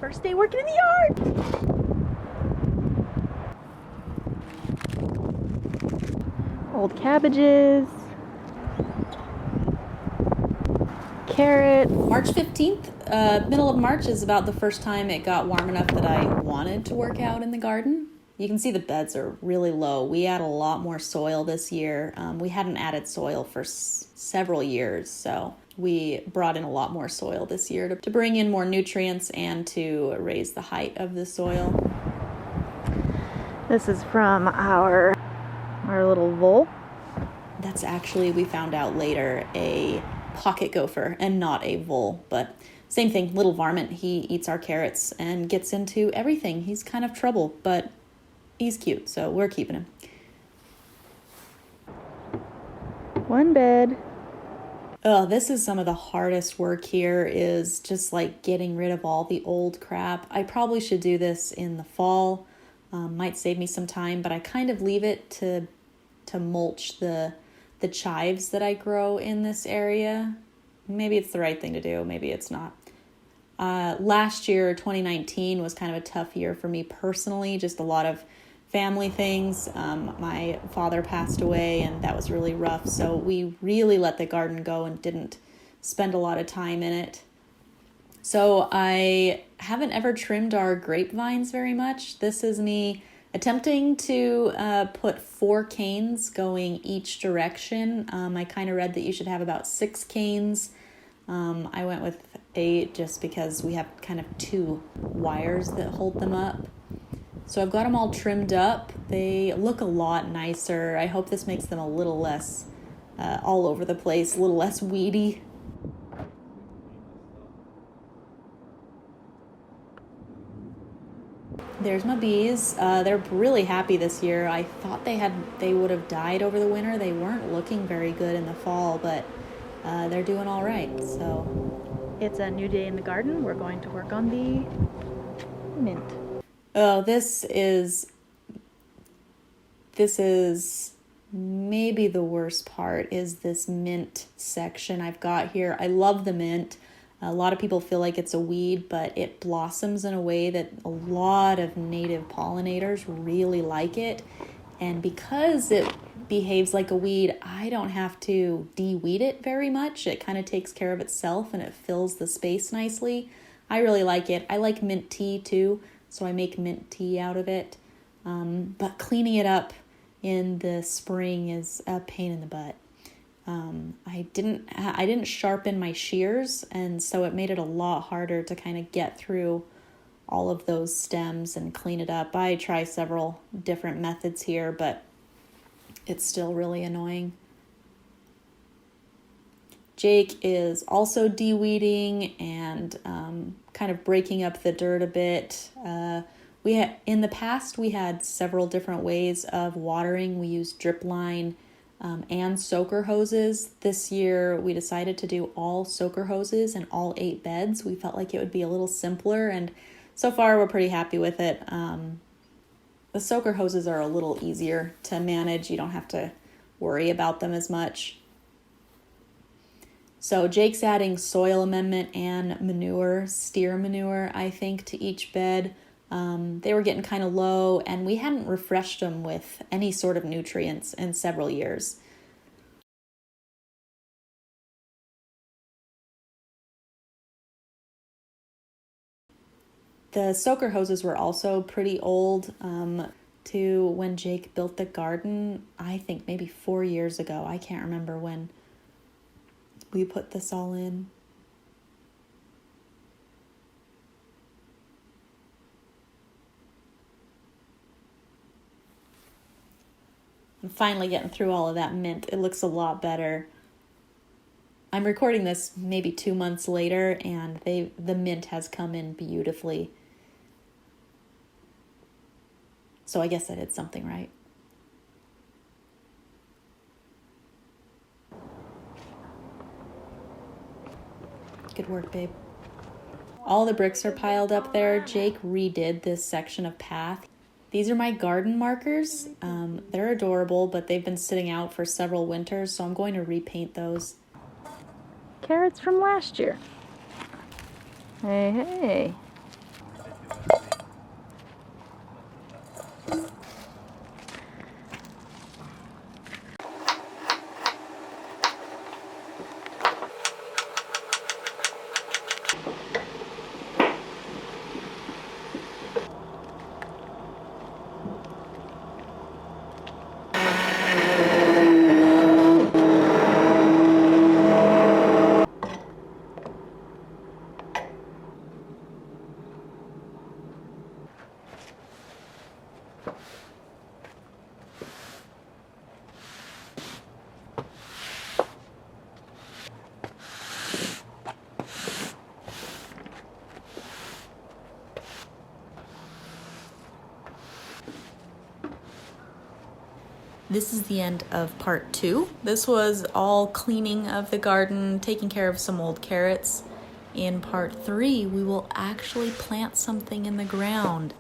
First day working in the yard. Old cabbages. Carrots. March 15th, middle of March is about the first time it got warm enough that I wanted to work out in the garden. You can see the beds are really low. We add a lot more soil this year. We hadn't added soil for several years, so we brought in a lot more soil this year to bring in more nutrients and to raise the height of the soil. This is from our little vole. That's actually, we found out later, a pocket gopher and not a vole, but same thing, little varmint. He eats our carrots and gets into everything. He's kind of trouble, but he's cute, so we're keeping him. One bed. Oh, this is some of the hardest work here, is just like getting rid of all the old crap. I probably should do this in the fall. Might save me some time, but I kind of leave it to mulch the chives that I grow in this area. Maybe it's the right thing to do, maybe it's not. Last year, 2019, was kind of a tough year for me personally, just a lot of family things. My father passed away and that was really rough, so we really let the garden go and didn't spend a lot of time in it. So I haven't ever trimmed our grapevines very much. This is me attempting to put 4 canes going each direction. I kind of read that you should have about 6 canes. I went with 8 just because we have kind of 2 wires that hold them up. So I've got them all trimmed up. They look a lot nicer. I hope this makes them a little less all over the place, a little less weedy. There's my bees. They're really happy this year. I thought they would have died over the winter. They weren't looking very good in the fall, but they're doing all right. So It's a new day in the garden. We're going to work on the mint. Oh, this is maybe the worst part, is this mint section I've got here. I love the mint. A lot of people feel like it's a weed, but it blossoms in a way that a lot of native pollinators really like it. And because it behaves like a weed, I don't have to de-weed it very much. It kind of takes care of itself and it fills the space nicely. I really like it. I like mint tea too, so I make mint tea out of it. But cleaning it up in the spring is a pain in the butt. I didn't sharpen my shears, and so it made it a lot harder to kind of get through all of those stems and clean it up. I try several different methods here, but it's still really annoying. Jake is also de-weeding and kind of breaking up the dirt a bit. In the past, we had several different ways of watering. We used drip line and soaker hoses. This year, we decided to do all soaker hoses and all 8 beds. We felt like it would be a little simpler, and so far, we're pretty happy with it. The soaker hoses are a little easier to manage. You don't have to worry about them as much. So Jake's adding soil amendment and manure, steer manure, I think, to each bed. They were getting kind of low, and we hadn't refreshed them with any sort of nutrients in several years. The soaker hoses were also pretty old to when Jake built the garden. I think maybe 4 years ago. I can't remember when we put this all in. I'm finally getting through all of that mint. It looks a lot better. I'm recording this maybe 2 months later, and the mint has come in beautifully. So I guess I did something right. Good work, babe. All the bricks are piled up there. Jake redid this section of path. These are my garden markers. They're adorable, but they've been sitting out for several winters, so I'm going to repaint those. Carrots from last year. Hey, hey. This is the end of part 2. This was all cleaning of the garden, taking care of some old carrots. In part 3, we will actually plant something in the ground.